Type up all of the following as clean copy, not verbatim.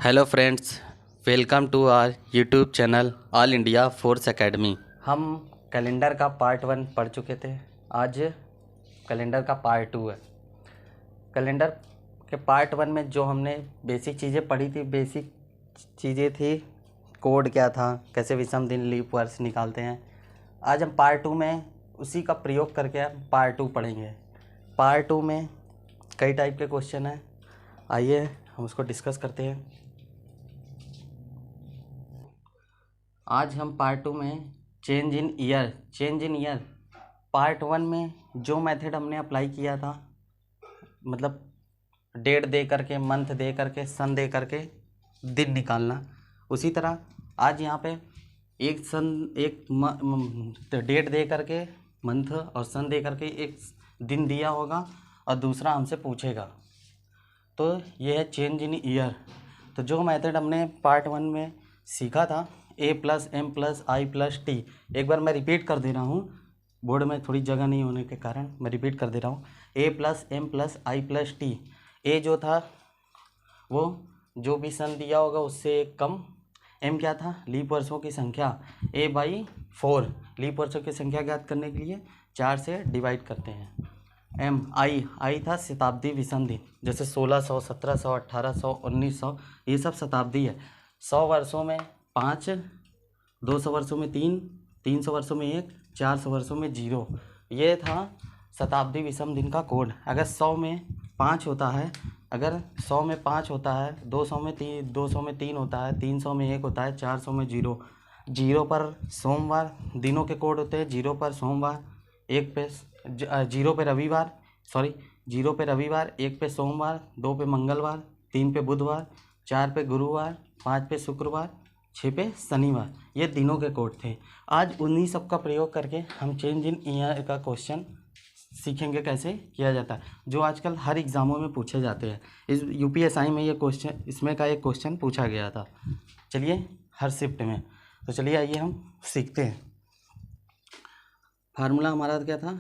Hello friends, welcome to our YouTube channel All India Force Academy. हम calendar का part 1 पढ़ चुके थे। आज कैलेंडर का पार्ट 2 है। कैलेंडर के पार्ट 1 में जो हमने बेसिक चीज़ें पढ़ी थी, बेसिक चीज़ें थी कोड क्या था, कैसे विषम दिन लीप वर्ष निकालते हैं। आज हम पार्ट 2 में उसी का प्रयोग करके पार्ट 2 पढ़ेंगे। पार्ट 2 में कई टाइप के क्वेश्चन हैं, आइए हम उसको डिस्कस करते हैं। आज हम पार्ट 2 में चेंज इन ईयर पार्ट 1 में जो मेथड हमने अप्लाई किया था, मतलब डेट दे करके, मंथ दे करके, सन दे करके दिन निकालना, उसी तरह आज यहाँ पे एक डेट दे करके, मंथ और सन दे करके एक दिन दिया होगा और दूसरा हमसे पूछेगा। तो ये है चेंज इन ईयर। तो जो मेथड हमने पार्ट 1 में सीखा था, A+M+I+T, एक बार मैं रिपीट कर दे रहा हूँ, बोर्ड में थोड़ी जगह नहीं होने के कारण मैं रिपीट कर दे रहा हूँ। A+M+I+T। ए जो था वो जो भी सन दिया होगा उससे एक कम, एम क्या था, लीप वर्षों की संख्या, A/4, लीप वर्षों की संख्या ज्ञात करने के लिए 4 से डिवाइड करते हैं। आई था शताब्दी विषम दिन, जैसे 1600, 1700, 1800, 1900, ये सब शताब्दी है। 100 वर्षों में 5, 200 वर्षों में 3, 300 वर्षों में 1, 400 वर्षों में 0। ये था शताब्दी विषम दिन का कोड। अगर 100 में 5 होता है, अगर 100 में 5 होता है, 200 में 3 होता है, 300 में 1 होता है, 400 में 0। 0 पर सोमवार, दिनों के कोड होते हैं। 0 पर सोमवार, 1 पे 0 पे रविवार, 0 पे रविवार, 1 पे सोमवार, 2 पे मंगलवार, 3 पे बुधवार, 4 पे गुरुवार, 5 पे शुक्रवार, 6 पे शनिवार। ये दिनों के कोड थे। आज उन्हीं सब का प्रयोग करके हम चेंज इन ईयर का क्वेश्चन सीखेंगे कैसे किया जाता है, जो आजकल हर एग्ज़ामों में पूछे जाते हैं। इस यूपीएसआई में ये क्वेश्चन, इसमें का एक क्वेश्चन पूछा गया था। चलिए, हर शिफ्ट में। तो चलिए आइए हम सीखते हैं। फार्मूला हमारा क्या था,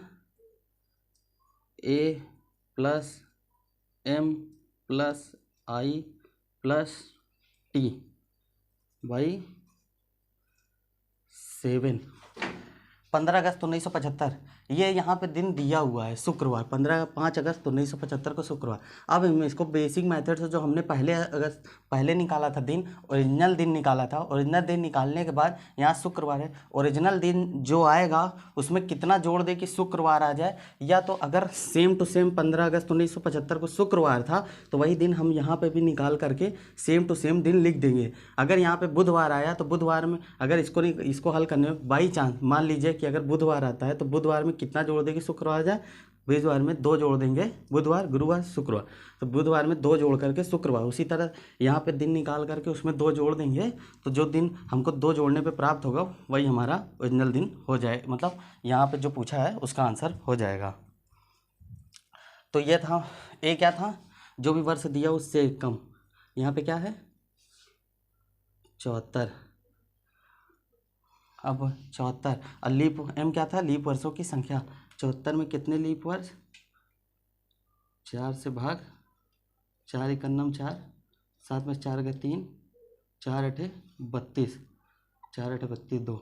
A+M+I+T/7। 15 अगस्त 1975, ये यहाँ पे दिन दिया हुआ है शुक्रवार, 5 अगस्त 1975 को शुक्रवार। अब हम इसको बेसिक मेथड से, जो हमने पहले निकाला था दिन, ओरिजिनल दिन निकाला था, ओरिजिनल दिन निकालने के बाद यहाँ शुक्रवार है, ओरिजिनल दिन जो आएगा उसमें कितना जोड़ दे कि शुक्रवार आ जाए, या तो अगर सेम टू सेम 15 अगस्त 1975 को शुक्रवार था तो वही दिन हम यहाँ पे भी निकाल करके सेम टू सेम दिन लिख देंगे। अगर यहाँ पे बुधवार आया तो बुधवार में, अगर इसको हल करने में बाई चांस मान लीजिए कि अगर बुधवार आता है तो बुधवार में कितना जोड़ देंगे शुक्रवार आ जाए, बुधवार में 2 जोड़ देंगे, बुधवार, गुरुवार, शुक्रवार, तो बुधवार में 2 जोड़ करके शुक्रवार। उसी तरह यहाँ पे दिन निकाल करके उसमें 2 जोड़ देंगे, तो जो दिन हमको 2 जोड़ने पे प्राप्त होगा वही हमारा ओरिजिनल दिन हो जाए, मतलब यहाँ पे जो पूछा है उसका आंसर हो जाएगा। तो ये था, ए क्या था, जो भी वर्ष दिया उससे कम। यहाँ पे क्या है, 74। अब 74, और लीप, एम क्या था, लीप वर्षों की संख्या। 74 में कितने लीप वर्ष, 4 से भाग, 4 × 9 4, 7 में 4 गए 3, 4 × 8 32, 4 × 8 32 2।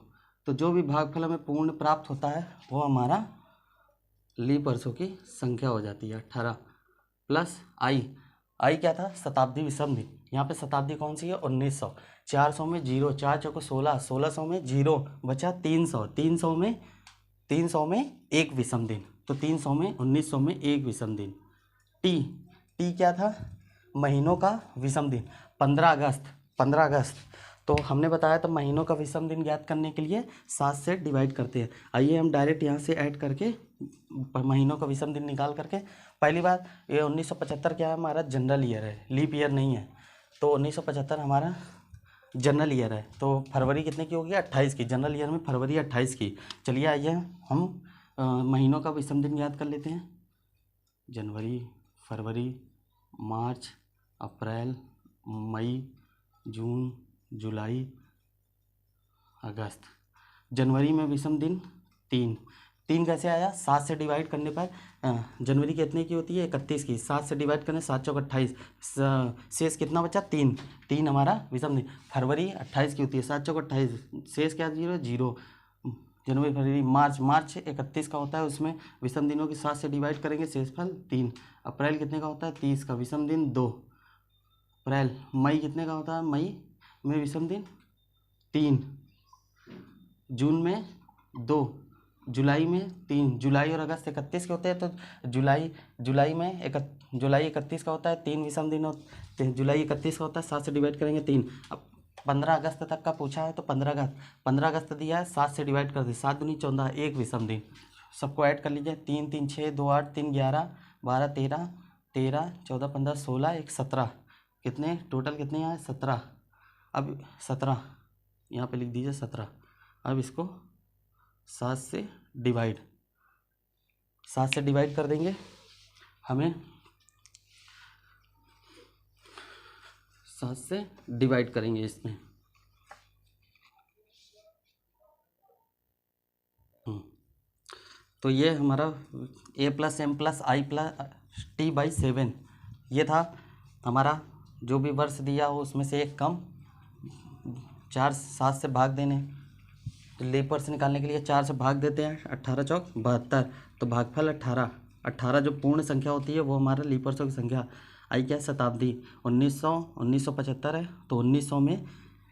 तो जो भी भागफल हमें पूर्ण प्राप्त होता है वो हमारा लीप वर्षों की संख्या हो जाती है 18। प्लस आई क्या था, शताब्दी विषम दिन। यहाँ पे शताब्दी कौन सी है, 1900। 400 में 0, 4 चौको 16, 1600 में 0 बचा 300, 300 में एक विषम दिन, तो 300 में 1900 में एक विषम दिन। टी क्या था, महीनों का विषम दिन। 15 अगस्त, तो हमने बताया था महीनों का विषम दिन ज्ञात करने के लिए 7 से डिवाइड करते हैं। आइए हम डायरेक्ट यहाँ से ऐड करके महीनों का विषम दिन निकाल करके, पहली बात ये 1975 क्या है, हमारा जनरल ईयर है, लीप ईयर नहीं है। तो 1975 हमारा जनरल ईयर है, तो फरवरी कितने की होगी, 28 की। जनरल ईयर में फरवरी 28 की। चलिए आइए हम महीनों का विषम दिन याद कर लेते हैं। जनवरी, फरवरी, मार्च, अप्रैल, मई, जून, जुलाई, अगस्त। जनवरी में विषम दिन 3, 3 कैसे आया, 7 से डिवाइड करने पर जनवरी कितने की होती है, 31 की, 7 से डिवाइड करने 7 चौक 28, शेष कितना बचा, 3, 3 हमारा विषम दिन। फरवरी 28 की होती है, 7 चौक 28, शेष क्या 0 0। जनवरी फरवरी मार्च 31 का होता है, उसमें विषम दिनों की 7 से डिवाइड करेंगे, शेषफल 3। अप्रैल कितने का होता है, 30 का, विषम दिन 2। अप्रैल मई कितने का होता है, मई में विषम दिन 3। जून में 2, जुलाई में 3। जुलाई और अगस्त 31 के होते हैं, तो जुलाई 31 का होता है, 3 विषम दिन होते हैं। जुलाई 31 का होता है, 7 से डिवाइड करेंगे 3। अब 15 अगस्त तक का पूछा है, तो 15 अगस्त दिया है, 7 से डिवाइड कर दी, 7 दूनी 14, 1 विषम दिन। सबको ऐड कर लीजिए, 3 3 6 2 8 3 11 12 13 13 14 15 16 1 17, कितने टोटल कितने यहाँ 17। अब 17 यहाँ पे लिख दीजिए 17। अब इसको 7 से डिवाइड कर देंगे, हमें 7 से डिवाइड करेंगे इसमें। तो ये हमारा a+m+i+t/7 ये था हमारा, जो भी वर्ष दिया हो उसमें से एक कम, 7 से भाग देने, तो लीप वर्ष निकालने के लिए 4 से भाग देते हैं, 18 चौक 72, तो भागफल 18 जो पूर्ण संख्या होती है वो हमारा लीप वर्षों की संख्या। आई क्या, शताब्दी 1975 है, तो 1900 में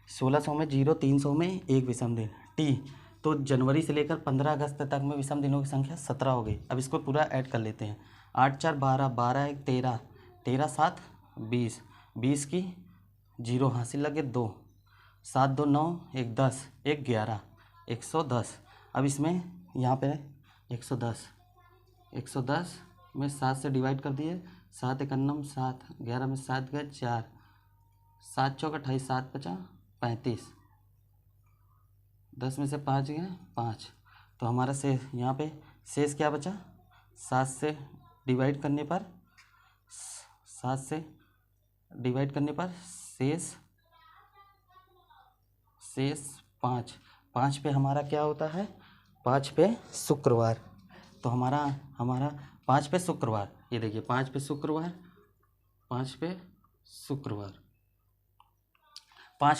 1600 में 0, 300 में 1 विषम दिन। टी तो जनवरी से लेकर 15 अगस्त तक में विषम दिनों की संख्या 17 हो गई। अब इसको पूरा ऐड कर लेते हैं, 8 4 12, 12 1 13, 13 7 20, 20 की 0 हासिल लगे 2, 7 2 9 1 10, 1 11, 110। अब इसमें यहाँ पे 110 में 7 से डिवाइड कर दिए, 7 1 9 7, 11 में 7 गए 4, 7 चौक 28, 7 5 35, 10 में से 5 गए 5, तो हमारा शेष यहाँ पे शेष क्या बचा, 7 से डिवाइड करने पर शेष 5 पे हमारा क्या होता है, 5 पे शुक्रवार। तो हमारा 5 पे शुक्रवार, ये देखिए 5 पे शुक्रवार, 5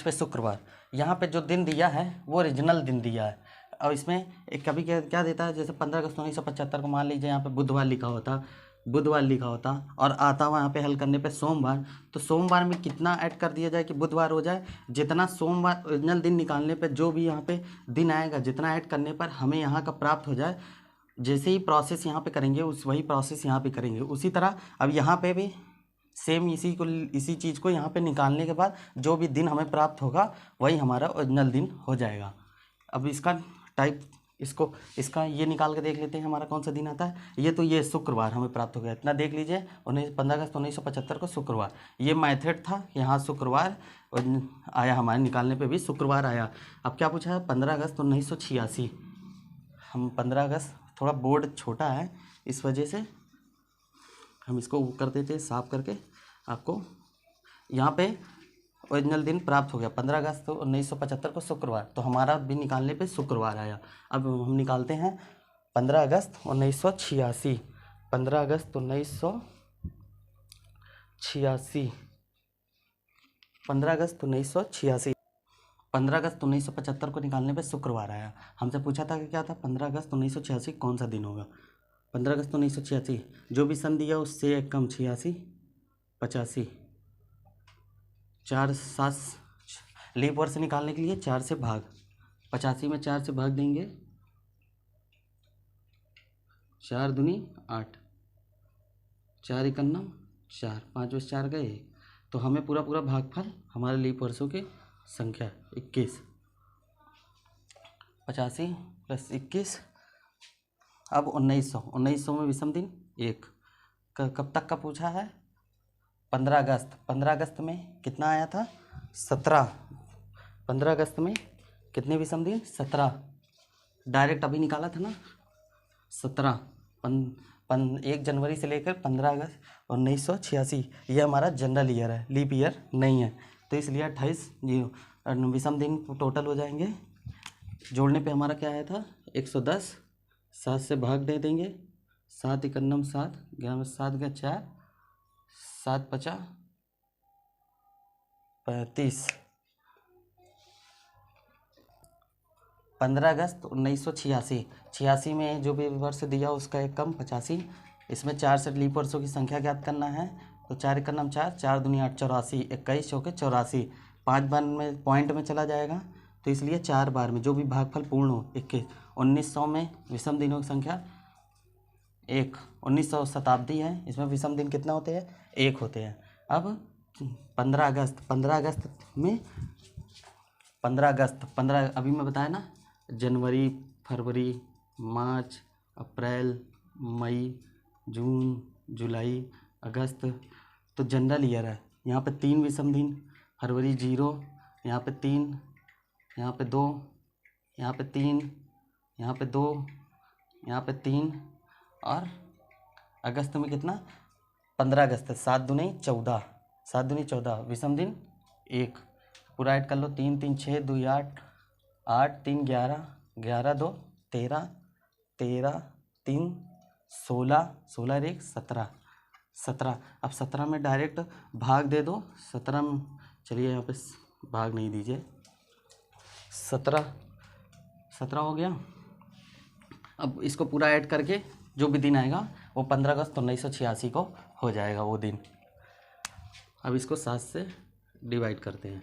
पे शुक्रवार यहाँ पे जो दिन दिया है वो ओरिजिनल दिन दिया है। अब इसमें एक कभी क्या देता है, जैसे 15 अगस्त 1975 को मान लीजिए यहाँ पे बुधवार लिखा होता और आता हुआ यहाँ पे हल करने पे सोमवार, तो सोमवार में कितना ऐड कर दिया जाए कि बुधवार हो जाए, जितना सोमवार ओरिजिनल दिन निकालने पे जो भी यहाँ पे दिन आएगा, जितना ऐड करने पर हमें यहाँ का प्राप्त हो जाए, जैसे ही प्रोसेस यहाँ पे करेंगे वही प्रोसेस यहाँ पे करेंगे। उसी तरह अब यहाँ पे भी सेम इसी चीज़ को यहाँ पे निकालने के बाद जो भी दिन हमें प्राप्त होगा वही हमारा ओरिजिनल दिन हो जाएगा। अब इसका टाइप इसका ये निकाल के देख लेते हैं, हमारा कौन सा दिन आता है। ये शुक्रवार हमें प्राप्त हो गया, इतना देख लीजिए, 15 अगस्त 1975 को शुक्रवार, ये मेथड था, यहाँ शुक्रवार आया, हमारे निकालने पे भी शुक्रवार आया। अब क्या पूछा है, 15 अगस्त 1986, हम 15 अगस्त, थोड़ा बोर्ड छोटा है इस वजह से हम इसको कर देते हैं साफ करके आपको। यहाँ पे ओरिजिनल दिन प्राप्त हो गया 15 अगस्त 1975 को शुक्रवार, तो हमारा भी निकालने पे शुक्रवार आया। अब हम निकालते हैं 15 अगस्त 1986, 15 अगस्त 1986, 15 अगस्त 1986, 15 अगस्त 1975 को निकालने पे शुक्रवार आया। हमसे पूछा था कि क्या था, 15 अगस्त 1986 कौन सा दिन होगा। 15 अगस्त 1986 जो भी सन दिया उससे एक कम, 86 85, 4 7 लीप वर्ष निकालने के लिए 4 से भाग, 85 में 4 से भाग देंगे, 4 दूनी 8, 4 1 9 4, 5 बस 4 गए, तो हमें पूरा भागफल हमारे लीप वर्षों की संख्या 21, 85 + 21। अब 1900 में विषम दिन 1, कब तक का पूछा है, 15 अगस्त में कितना आया था, 17। 15 अगस्त में कितने विषम दिन, 17, डायरेक्ट अभी निकाला था ना, 17। 1 जनवरी से लेकर 15 अगस्त 1986 ये हमारा जनरल ईयर है, लीप ईयर नहीं है, तो इसलिए 28 विषम दिन टोटल हो जाएंगे। जोड़ने पे हमारा क्या आया था, 110 7 से भाग दे देंगे, 7 इकन्नम 7, 11 में 7 गया 4, 7 पचा 35। 15 अगस्त 1986। 86 में जो भी वर्ष दिया उसका एक कम 85। इसमें 4 से लीप वर्षों की संख्या ज्ञात करना है। तो 4 इकन्नम 4, 4 दूनी 8, 84, 21 चौके 84। 5 बार में पॉइंट में चला जाएगा, तो इसलिए 4 बार में जो भी भागफल पूर्ण हो 21। 1900 में विषम दिनों की संख्या 1। 1900 शताब्दी है, इसमें विषम दिन कितना होते हैं? 1 होते हैं। अब 15 अगस्त, 15 अगस्त में 15 अभी मैं बताया ना, जनवरी, फरवरी, मार्च, अप्रैल, मई, जून, जुलाई, अगस्त, तो जनरल ईयर है। यहाँ पे 3 विषम दिन, फरवरी 0, यहाँ पे 3, यहाँ पे 2, यहाँ पे 3, यहाँ पे 2, यहाँ पे 3, और अगस्त में कितना? 15 अगस्त, 7 दूनी 14, 7 दूनी 14, विषम दिन 1। पूरा ऐड कर लो, 3 3 6 2 8, 8 3 11, 11 2 13, 13 3 16, 16 1 17, 17। अब 17 में डायरेक्ट भाग दे दो। 17 में चलिए यहाँ पे भाग नहीं दीजिए, 17 हो गया। अब इसको पूरा ऐड करके जो भी दिन आएगा वो 15 अगस्त 1986 को हो जाएगा वो दिन। अब इसको 7 से डिवाइड करते हैं।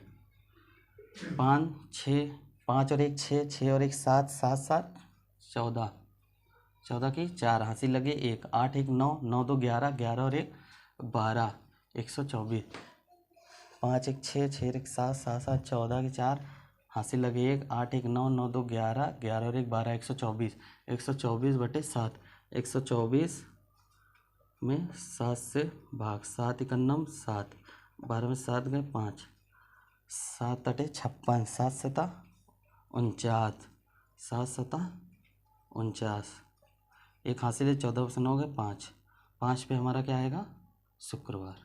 5 6, 5 और 1 6, 6 और 1 7, 7 7 14, 14 की 4, हासिल लगे 1, 8 1 9, 9 2 11, 11 और 1 12, 124। 5 1 6, 6 1 7, 7 7 14 की 4, हासिल लगे 1, 8 1 9, 9 2 11, 11 और 1 12, 124। 124 बटे 7, 124 में 7 से भाग, 7 इकन्नम 7, 12 में 7 गए 5, 7 अटे 56, 7 सता 49, 7 सता 49। एक हासिल है, 14 से 9 गए 5, 5 पे हमारा क्या आएगा? शुक्रवार।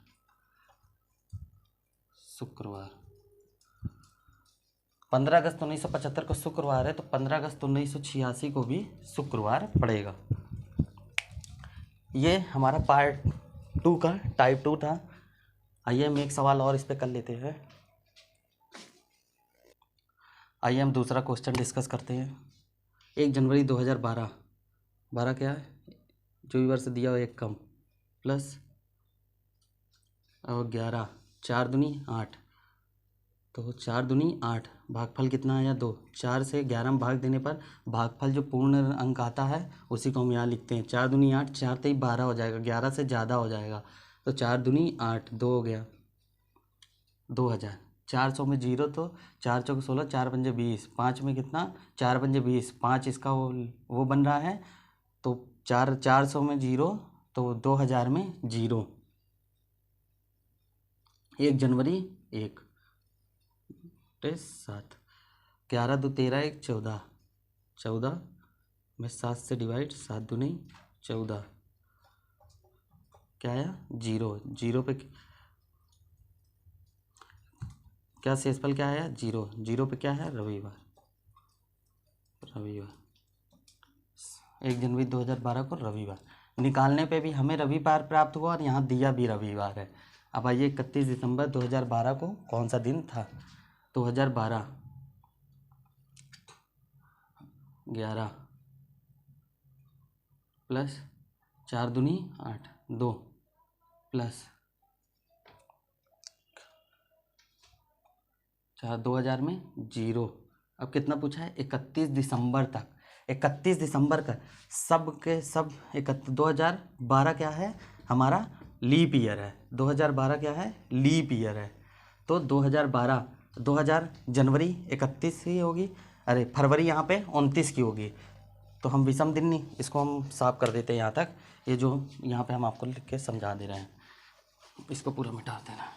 15 अगस्त 1975 को शुक्रवार है, तो 15 अगस्त 1986 को भी शुक्रवार पड़ेगा। ये हमारा पार्ट 2 का टाइप 2 था। आइए हम एक सवाल और इस पे कर लेते हैं। आइए हम दूसरा क्वेश्चन डिस्कस करते हैं। 1 जनवरी 2012, 12 क्या है? जो भी वर्ष दिया हो एक कम, प्लस और 11, 4 दूनी 8, तो 4 दूनी 8, भागफल कितना आया? 2। 4 से 11 में भाग देने पर भागफल जो पूर्ण अंक आता है उसी को हम यहाँ लिखते हैं। 4 दूनी 8, 4 तेई 12 हो जाएगा, 11 से ज़्यादा हो जाएगा, तो 4 दूनी 8, 2 हो गया 2000। 400 में 0, तो 4 चौके 16, 4 पंजे 20, 5 में कितना? 4 पंजे 20, 5 इसका वो बन रहा है, तो 400 में 0, तो 2000 में 0। 1 जनवरी 1 7, 11 2 13 1 14, 14 में 7 से डिवाइड, 7 दूनी 14, क्या आया? 0। 0 पे क्या शेषफल क्या आया? 0। 0 पे क्या है? रविवार। 1 जनवरी 2012 को रविवार निकालने पे भी हमें रविवार प्राप्त हुआ और यहाँ दिया भी रविवार है। अब आइए 31 दिसंबर 2012 को कौन सा दिन था? 2012 11 प्लस 4 दूनी 8, 2 प्लस 4, 2000 में 0। अब कितना पूछा है? 31 दिसंबर तक। 31 दिसंबर का सब के सब 2012 क्या है? हमारा लीप ईयर है। 2012 क्या है? लीप ईयर है। तो 2012 जनवरी 31 ही होगी, अरे फरवरी यहाँ पे 29 की होगी। तो हम विषम दिन नहीं, इसको हम साफ कर देते हैं यहाँ तक। ये जो यहाँ पे हम आपको लिख के समझा दे रहे हैं, इसको पूरा मिटा देना।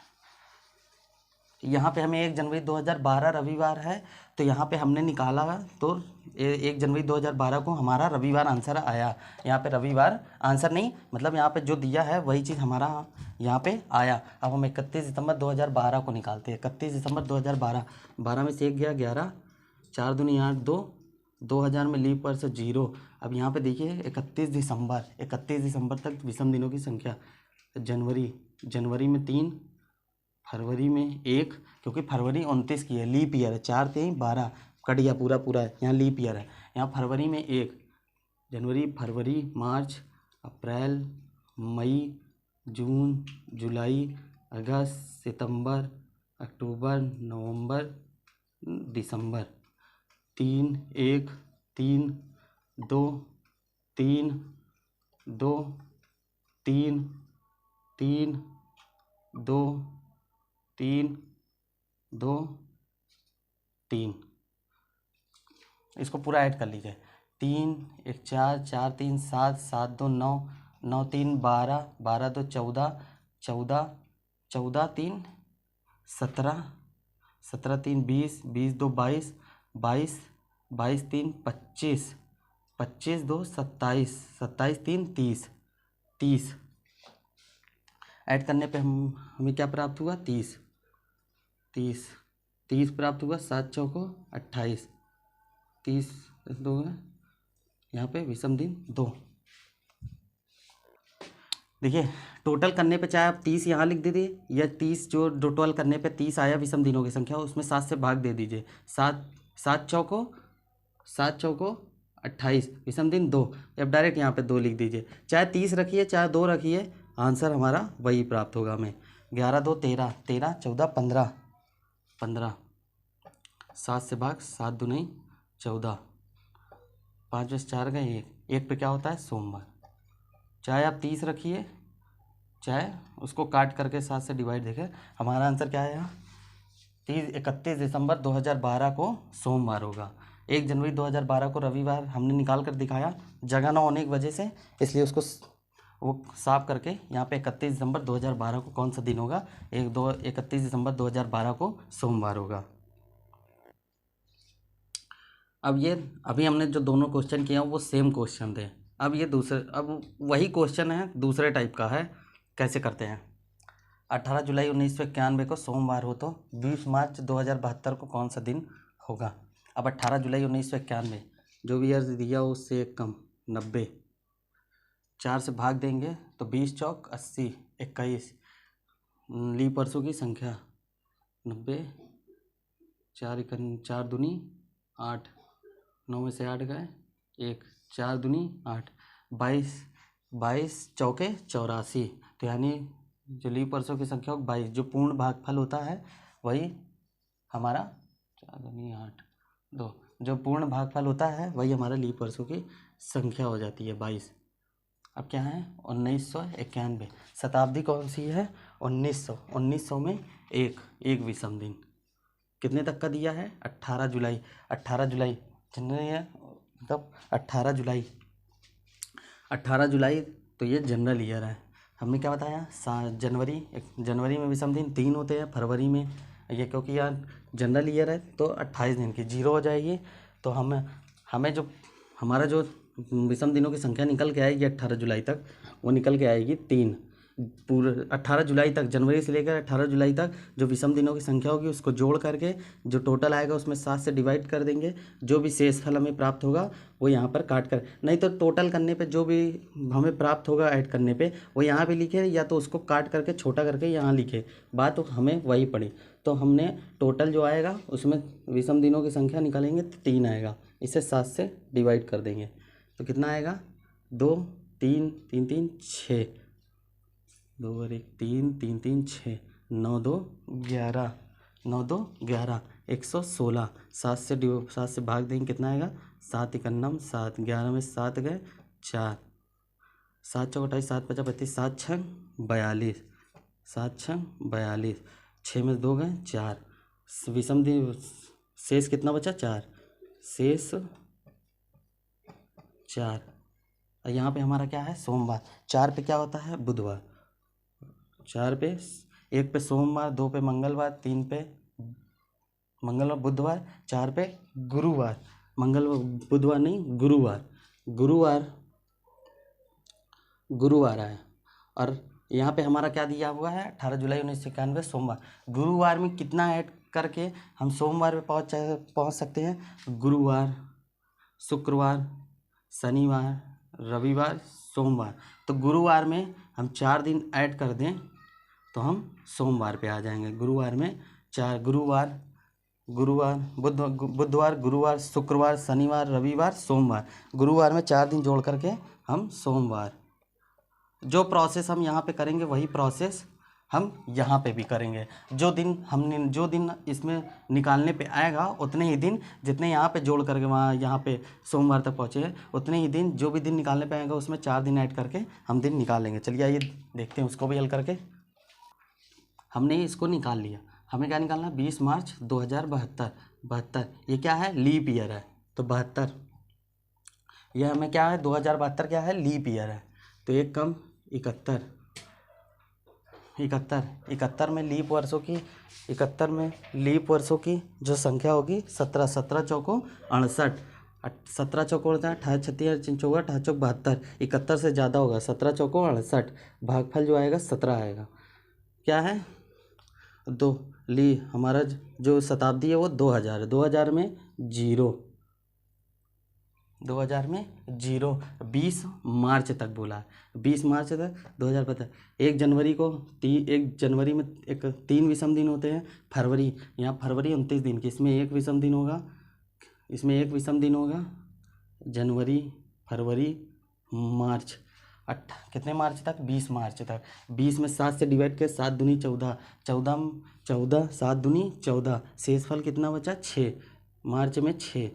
यहाँ पे हमें 1 जनवरी 2012 रविवार है, तो यहाँ पे हमने निकाला, तो 1 जनवरी 2012 को हमारा रविवार आंसर आया। यहाँ पे रविवार आंसर नहीं, मतलब यहाँ पे जो दिया है वही चीज़ हमारा यहाँ पे आया। अब हम 31 दिसंबर 2012 को निकालते हैं। 31 दिसंबर 2012, 12 में से 1 गया 11, 4 दूनी 8, 2, 2000 में लीप वर्ष 0। अब यहाँ पे देखिए 31 दिसंबर तक विषम दिनों की संख्या। जनवरी में 3, फरवरी में 1, क्योंकि फरवरी 29 की है, लीप ईयर है, 4 3 12 कट गया पूरा है, यहाँ लीप ईयर है। यहाँ फरवरी में 1, जनवरी, फरवरी, मार्च, अप्रैल, मई, जून, जुलाई, अगस्त, सितंबर, अक्टूबर, नवंबर, दिसंबर। 3 1 3 2 3 2 3 3 2 3 2 3। इसको पूरा ऐड कर लीजिए। 3 1 4 4 3 7 7 2 9 9 3 12 12 2 14 14 14 3 17 17 3 20 20 2 22 22 22 3 25 25 2 27 27 3 30 30 ऐड करने पे हमें क्या प्राप्त हुआ? 30 30 30 प्राप्त हुआ। 7 चौको 28, 30 2 यहाँ पे विषम दिन 2। देखिए टोटल करने पे चाहे आप 30 यहाँ लिख दीजिए, या 30 जो टोटल करने पे 30 आया विषम दिनों की संख्या, उसमें 7 से भाग दे दीजिए। 7 चौको 28 विषम दिन 2। अब डायरेक्ट यहाँ पे 2 लिख दीजिए, चाहे 30 रखिए चाहे 2 रखिए, आंसर हमारा वही प्राप्त होगा हमें। 11 2 13 13 14 15 15 7 से भाग 7 दूनी 14, 5 + 4 गए 1 पे क्या होता है? सोमवार। चाहे आप 30 रखिए चाहे उसको काट करके 7 से डिवाइड, देखें हमारा आंसर क्या है यहाँ? 31 दिसंबर 2012 को सोमवार होगा। 1 जनवरी 2012 को रविवार हमने निकाल कर दिखाया, जगह ना होने की वजह से, इसलिए उसको वो साफ करके यहाँ पे 31 दिसंबर 2012 को कौन सा दिन होगा? 31 दिसंबर 2012 को सोमवार होगा। अब ये अभी हमने जो दोनों क्वेश्चन किए हैं वो सेम क्वेश्चन थे। अब वही क्वेश्चन है, दूसरे टाइप का है। कैसे करते हैं? 18 जुलाई 1991 को सोमवार हो तो 20 मार्च 2072 को कौन सा दिन होगा? अब 18 जुलाई 1991 जो भी ईयर दिया उससे एक कम 90, 4 से भाग देंगे तो 20 चौक 80, 21 लीप वर्षों की संख्या 90, 4 दूनी 8, 9 में से 8 गए 1, 4 दूनी 8, 22 चौके 84। तो यानी जो लीप वर्षों की संख्या 22, जो पूर्ण भागफल होता है वही हमारा 4 दूनी 8 2, जो पूर्ण भागफल होता है वही हमारा लीप वर्षों की संख्या हो जाती है 22। अब क्या है? 1991। शताब्दी कौन सी है? 1900। 1900 में एक विषम दिन कितने तक का दिया है? 18 जुलाई। 18 जुलाई जनरल है, मतलब 18 जुलाई तो ये जनरल ईयर है। हमने क्या बताया? जनवरी में विषम दिन 3 होते हैं, फरवरी में ये क्योंकि यार जनरल ईयर है तो 28 दिन की 0 हो जाएगी। तो हमें जो हमारा जो विषम दिनों की संख्या निकल के आएगी 18 जुलाई तक, वो निकल के आएगी 3। पूरे 18 जुलाई तक, जनवरी से लेकर 18 जुलाई तक जो विषम दिनों की संख्या होगी उसको जोड़ करके जो टोटल आएगा उसमें 7 से डिवाइड कर देंगे। जो भी शेषफल हमें प्राप्त होगा वो यहाँ पर काट कर, नहीं तो टोटल करने पे जो भी हमें प्राप्त होगा ऐड करने पे वो यहाँ पे लिखे, या तो उसको काट करके छोटा करके यहाँ लिखे, बात तो हमें वही पड़ी। तो हमने टोटल जो आएगा उसमें विषम दिनों की संख्या निकालेंगे तो 3 आएगा, इसे 7 से डिवाइड कर देंगे तो कितना आएगा? 2 3 3 3 6, 2 और 1 3 3 3 6, 9 2 11, 9 2 11, 116। 7 से भाग देंगे कितना आएगा? 7 1 7, 11 में 7 गए 4, 7 चौक 28, 7 5 35, 7 6 42, 7 6 42, 6 में 2 गए 4, विषम दिन शेष कितना बचा? 4, शेष 4। और यहाँ पे हमारा क्या है? सोमवार। 4 पे क्या होता है? बुधवार। 4 पे 1 पे सोमवार, 2 पे मंगलवार, 3 पे मंगलवार बुधवार, 4 पे गुरुवार। बुधवार नहीं, गुरुवार है। और यहाँ पे हमारा क्या दिया हुआ है? 18 जुलाई 1991 सोमवार। गुरुवार में कितना ऐड करके हम सोमवार पे पहुँच सकते हैं? गुरुवार शुक्रवार, शनिवार, रविवार, सोमवार। तो गुरुवार में हम 4 दिन ऐड कर दें तो हम सोमवार पे आ जाएंगे। गुरुवार में 4, गुरुवार बुधवार, गुरुवार, शुक्रवार, शनिवार, रविवार, सोमवार। गुरुवार में 4 दिन जोड़ करके हम सोमवार। जो प्रोसेस हम यहाँ पे करेंगे वही प्रोसेस हम यहाँ पे भी करेंगे। जो दिन इसमें निकालने पे आएगा उतने ही दिन, जितने यहाँ पे जोड़ करके वहाँ यहाँ पे सोमवार तक पहुँचे हैं, उतने ही दिन, जो भी दिन निकालने पे आएगा उसमें 4 दिन ऐड करके हम दिन निकालेंगे। चलिए आइए देखते हैं उसको भी हल करके। हमने इसको निकाल लिया। हमें क्या निकालना है? 20 मार्च 2072। ये क्या है? लीप ईयर है। तो 72, यह हमें क्या है? 2072 क्या है? लीप ईयर है। तो एक कम 71 में लीप वर्षों की, 71 में लीप वर्षों की जो संख्या होगी 17, 17 चौकों 68, 17 चौकों 18, 36 चौका 18 चौक 72, 71 से ज़्यादा होगा, 17 चौकों 68, भागफल जो आएगा 17 आएगा। क्या है? 2 ली हमारा जो शताब्दी है वो 2000 है। 2000 में 0, 20 मार्च तक बोला, 20 मार्च तक 2015। 1 जनवरी को 1 जनवरी में 3 विषम दिन होते हैं। फरवरी, यहाँ फरवरी 29 दिन की, इसमें 1 विषम दिन होगा, जनवरी, फरवरी, मार्च, कितने मार्च तक? 20 मार्च तक। 20 में 7 से डिवाइड कर, 7 दूनी 14, 14, 7 दूनी 14, शेषफल कितना बचा? 6। मार्च में 6,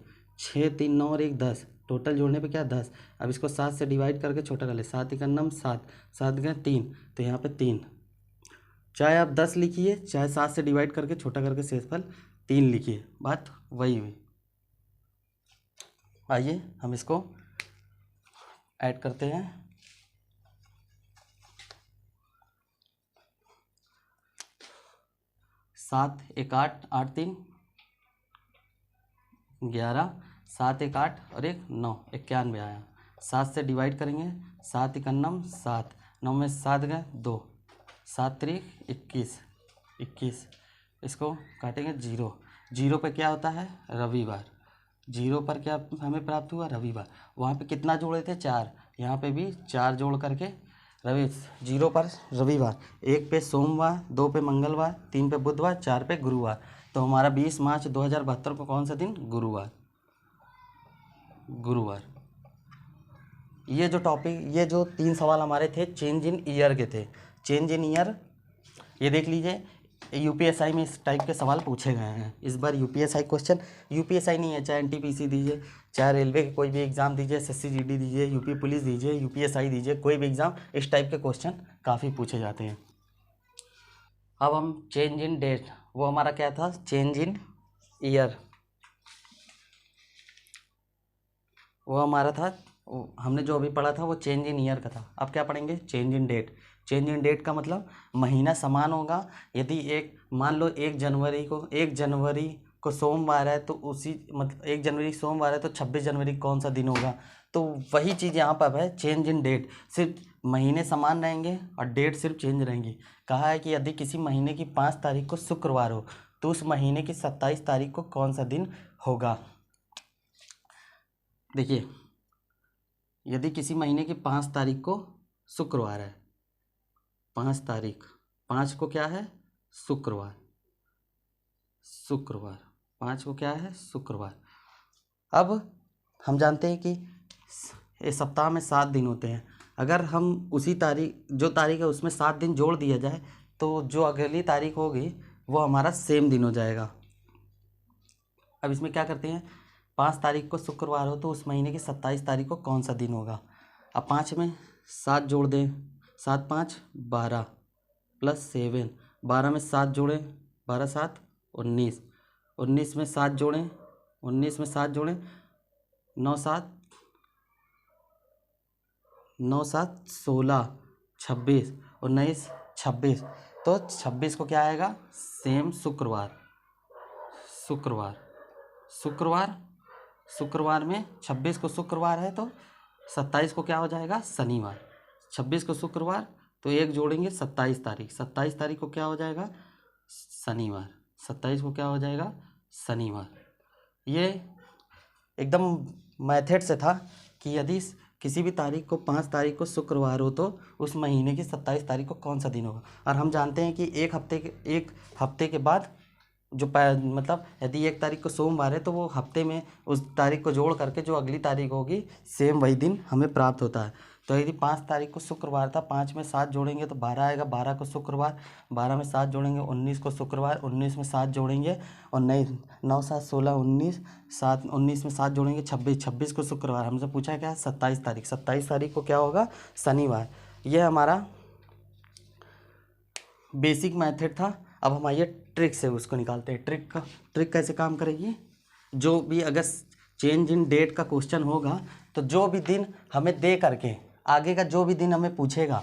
3 9 और 1 10, टोटल जोड़ने पे क्या? 10। अब इसको 7 से डिवाइड करके छोटा कर ले, 7 1 9 7, 7 गए 3, तो यहाँ पे 3। चाहे आप 10 लिखिए, चाहे 7 से डिवाइड करके छोटा करके शेषफल 3 लिखिए, बात वही हुई। आइए हम इसको ऐड करते हैं। 7 1 8, 8 3 11, 7 1 8 और 1 9, 91 आया। 7 से डिवाइड करेंगे, 7 1 9 7, 9 में 7 गए 2, 7 3 21, इसको काटेंगे 0। 0 पे क्या होता है? रविवार। 0 पर क्या हमें प्राप्त हुआ? रविवार। वहाँ पे कितना जोड़े थे? 4, यहाँ पे भी 4 जोड़ करके 0 पर रविवार, 1 पे सोमवार, 2 पे मंगलवार, 3 पे बुधवार, 4 पे गुरुवार। तो हमारा 20 मार्च 2072 को कौन सा दिन? गुरुवार। ये जो 3 सवाल हमारे थे चेंज इन ईयर के थे। चेंज इन ईयर, ये देख लीजिए, यूपीएसआई में इस टाइप के सवाल पूछे गए हैं इस बार। यूपीएसआई क्वेश्चन, यूपीएसआई नहीं है, चाहे एनटीपीसी दीजिए, चाहे रेलवे के कोई भी एग्ज़ाम दीजिए, एसएससी-जीडी दीजिए, यूपी पुलिस दीजिए, यूपीएसआई दीजिए, कोई भी एग्ज़ाम, इस टाइप के क्वेश्चन काफ़ी पूछे जाते हैं। अब हम चेंज इन डेट, वो हमारा क्या था? चेंज इन ईयर, वो हमारा था, हमने जो अभी पढ़ा था वो चेंज इन ईयर का था। अब क्या पढ़ेंगे? Change in date. Change in date का मतलब महीना समान होगा। यदि मान लो 1 जनवरी को सोमवार है, तो उसी मतलब 1 जनवरी सोमवार है तो 26 जनवरी कौन सा दिन होगा? तो वही चीज़ यहाँ पर है, चेंज इन डेट। सिर्फ महीने समान रहेंगे और डेट सिर्फ चेंज रहेंगी। कहा है कि यदि किसी महीने की 5 तारीख को शुक्रवार हो तो उस महीने की 27 तारीख को कौन सा दिन होगा? देखिए, यदि किसी महीने की 5 तारीख को शुक्रवार है, 5 तारीख, 5 को क्या है? शुक्रवार, 5 को क्या है? शुक्रवार। अब हम जानते हैं कि इस सप्ताह में 7 दिन होते हैं। अगर हम उसी जो तारीख है उसमें 7 दिन जोड़ दिया जाए तो जो अगली तारीख होगी वो हमारा सेम दिन हो जाएगा। अब इसमें क्या करते हैं? 5 तारीख को शुक्रवार हो तो उस महीने की 27 तारीख को कौन सा दिन होगा? अब 5 में 7 जोड़ दें, 7 5 12 प्लस 7, 12 में 7 जोड़ें, 12 7 19, 19 में 7 जोड़ें, 19 में 7 जोड़ें, 9 7 16, 26, 19 26, तो 26 को क्या आएगा? सेम शुक्रवार। शुक्रवार में 26 को शुक्रवार है तो 27 को क्या हो जाएगा? शनिवार। 26 को शुक्रवार तो 1 जोड़ेंगे 27 तारीख, 27 तारीख को क्या हो जाएगा? शनिवार। 27 को क्या हो जाएगा? शनिवार। ये एकदम मेथड से था कि यदि किसी भी तारीख को 5 तारीख को शुक्रवार हो तो उस महीने की 27 तारीख को कौन सा दिन होगा। और हम जानते हैं कि एक हफ्ते के बाद जो मतलब यदि 1 तारीख को सोमवार है तो वो हफ्ते में उस तारीख को जोड़ करके जो अगली तारीख होगी सेम वही दिन हमें प्राप्त होता है। तो यदि 5 तारीख को शुक्रवार था, 5 में 7 जोड़ेंगे तो 12 आएगा, 12 को शुक्रवार, 12 में 7 जोड़ेंगे 19 को शुक्रवार, 19 में 7 जोड़ेंगे और 9 7 16 19, 19 में 7 जोड़ेंगे 26, 26 को शुक्रवार। हमसे पूछा क्या है 27 तारीख, 27 तारीख को क्या होगा शनिवार। यह हमारा बेसिक मेथड था। अब हम आइए ट्रिक से उसको निकालते हैं। ट्रिक कैसे काम करेगी, जो भी अगर चेंज इन डेट का क्वेश्चन होगा तो जो भी दिन हमें दे करके आगे का जो भी दिन हमें पूछेगा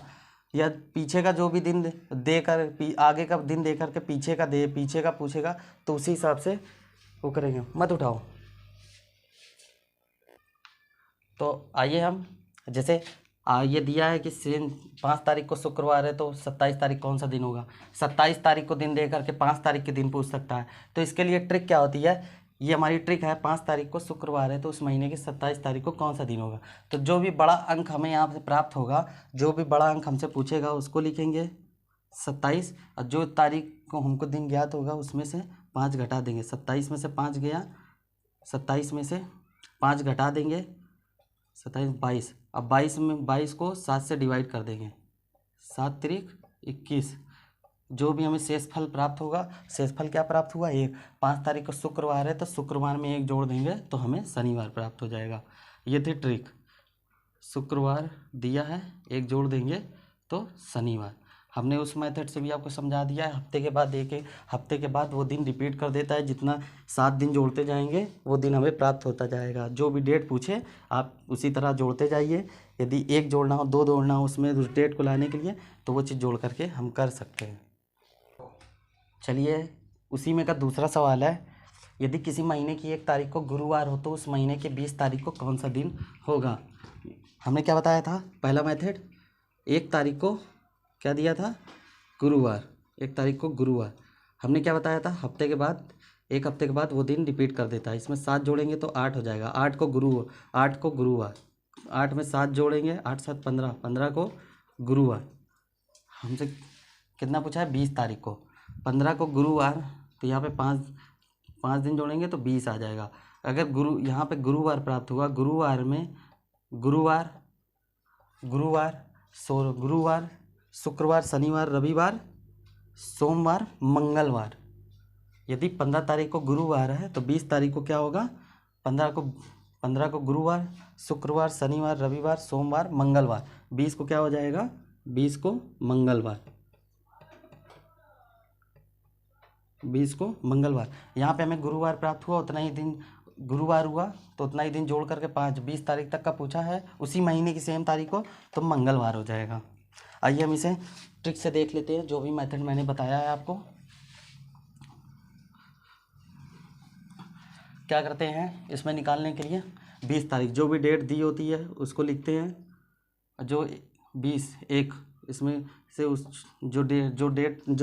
या पीछे का जो भी दिन दे कर आगे का दिन दे करके पीछे का पूछेगा तो उसी हिसाब से वो करेंगे। मत उठाओ। तो आइए हम जैसे ये दिया है कि 5 तारीख को शुक्रवार है तो 27 तारीख कौन सा दिन होगा। 27 तारीख को दिन दे करके 5 तारीख के दिन पूछ सकता है। तो इसके लिए ट्रिक क्या होती है, ये हमारी ट्रिक है। 5 तारीख को शुक्रवार है तो उस महीने की 27 तारीख को कौन सा दिन होगा। तो जो भी बड़ा अंक हमें यहाँ से प्राप्त होगा, जो भी बड़ा अंक हमसे पूछेगा उसको लिखेंगे 27, और जो तारीख को हमको दिन ज्ञात होगा उसमें से 5 घटा देंगे। 27 में से 5 गया, 27 में से 5 घटा देंगे, 27 22। अब 22 को 7 से डिवाइड कर देंगे, 7 तिरिक 21। जो भी हमें शेषफल प्राप्त होगा, शेषफल क्या प्राप्त हुआ 1। 5 तारीख को शुक्रवार है तो शुक्रवार में 1 जोड़ देंगे तो हमें शनिवार प्राप्त हो जाएगा। ये थी ट्रिक। शुक्रवार दिया है, 1 जोड़ देंगे तो शनिवार। हमने उस मेथड से भी आपको समझा दिया है। हफ्ते के बाद वो दिन रिपीट कर देता है। जितना 7 दिन जोड़ते जाएंगे वो दिन हमें प्राप्त होता जाएगा। जो भी डेट पूछे आप उसी तरह जोड़ते जाइए। यदि 1 जोड़ना हो, 2 जोड़ना हो उसमें उस डेट को लाने के लिए, तो वो चीज़ जोड़ करके हम कर सकते हैं। चलिए उसी में का दूसरा सवाल है, यदि किसी महीने की 1 तारीख को गुरुवार हो तो उस महीने की 20 तारीख को कौन सा दिन होगा। हमने क्या बताया था, पहला मेथड 1 तारीख को क्या दिया था गुरुवार, 1 तारीख को गुरुवार। हमने क्या बताया था, एक हफ्ते के बाद वो दिन रिपीट कर देता है। इसमें 7 जोड़ेंगे तो 8 हो जाएगा। 8 को गुरुवार, 8 में 7 जोड़ेंगे, 8 7 15, 15 को गुरुवार। हमसे कितना पूछा है 20 तारीख को, 15 को गुरुवार, तो यहाँ पे 5 दिन जोड़ेंगे तो 20 आ जाएगा। अगर यहाँ पे गुरुवार प्राप्त हुआ, गुरुवार में गुरुवार, शुक्रवार, शनिवार, रविवार, सोमवार, मंगलवार। यदि 15 तारीख को गुरुवार है तो 20 तारीख को क्या होगा, 15 को गुरुवार, शुक्रवार, शनिवार, रविवार, सोमवार, मंगलवार। 20 को क्या हो जाएगा, 20 को मंगलवार, 20 को मंगलवार। यहाँ पे हमें गुरुवार प्राप्त हुआ, उतना ही दिन गुरुवार हुआ तो उतना ही दिन जोड़ करके 20 तारीख तक का पूछा है उसी महीने की सेम तारीख को, तो मंगलवार हो जाएगा। आइए हम इसे ट्रिक से देख लेते हैं, जो भी मेथड मैंने बताया है आपको। क्या करते हैं इसमें निकालने के लिए, 20 तारीख जो भी डेट दी होती है उसको लिखते हैं। जो 20 1 इसमें से उस जो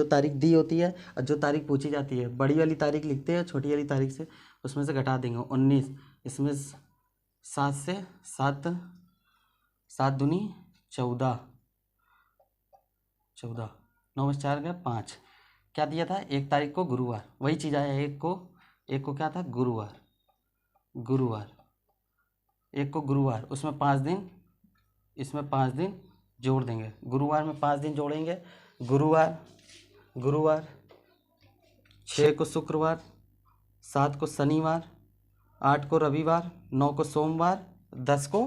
तारीख दी होती है और जो तारीख पूछी जाती है, बड़ी वाली तारीख लिखते हैं, छोटी वाली तारीख से उसमें से घटा देंगे 19। इसमें 7 से 7 दूनी 14, 9 में 4 गया 5। क्या दिया था 1 तारीख को गुरुवार, वही चीज़ आया। एक को क्या था गुरुवार, 1 को गुरुवार, उसमें 5 दिन, इसमें 5 दिन जोड़ देंगे। गुरुवार में 5 दिन जोड़ेंगे, गुरुवार, 6 को शुक्रवार, 7 को शनिवार, 8 को रविवार, 9 को सोमवार, 10 को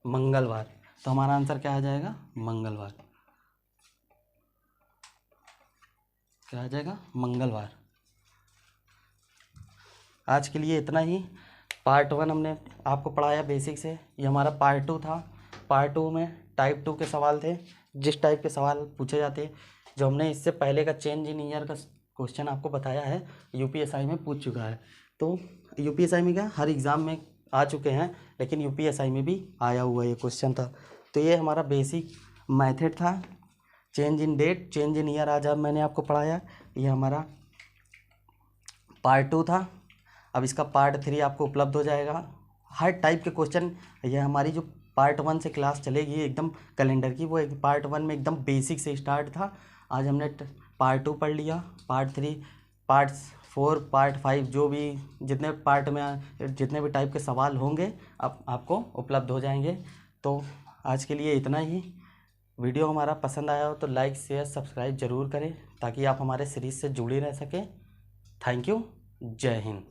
मंगलवार। तो हमारा आंसर क्या आ जाएगा, मंगलवार। क्या आ जाएगा, मंगलवार। आज के लिए इतना ही। पार्ट 1 हमने आपको पढ़ाया बेसिक से, ये हमारा पार्ट 2 था। पार्ट 2 में टाइप 2 के सवाल थे, जिस टाइप के सवाल पूछे जाते हैं, जो हमने इससे पहले का चेंज इन ईयर का क्वेश्चन आपको बताया है, यूपीएसआई में पूछ चुका है। तो यूपीएसआई में क्या हर एग्ज़ाम में आ चुके हैं, लेकिन यूपीएसआई में भी आया हुआ ये क्वेश्चन था। तो ये हमारा बेसिक मेथड था, change in date, change in year आज मैंने आपको पढ़ाया। ये हमारा पार्ट 2 था। अब इसका पार्ट 3 आपको उपलब्ध हो जाएगा हर टाइप के क्वेश्चन, ये हमारी जो पार्ट 1 से क्लास चलेगी एकदम कैलेंडर की, वो एक पार्ट 1 में एकदम बेसिक से स्टार्ट था। आज हमने पार्ट 2 पढ़ लिया, पार्ट 3, पार्ट 4, पार्ट 5, जो भी जितने पार्ट में जितने भी टाइप के सवाल होंगे आपको उपलब्ध हो जाएंगे। तो आज के लिए इतना ही। वीडियो हमारा पसंद आया हो तो लाइक शेयर सब्सक्राइब ज़रूर करें ताकि आप हमारे सीरीज़ से जुड़े रह सकें। Thank you. जय हिंद।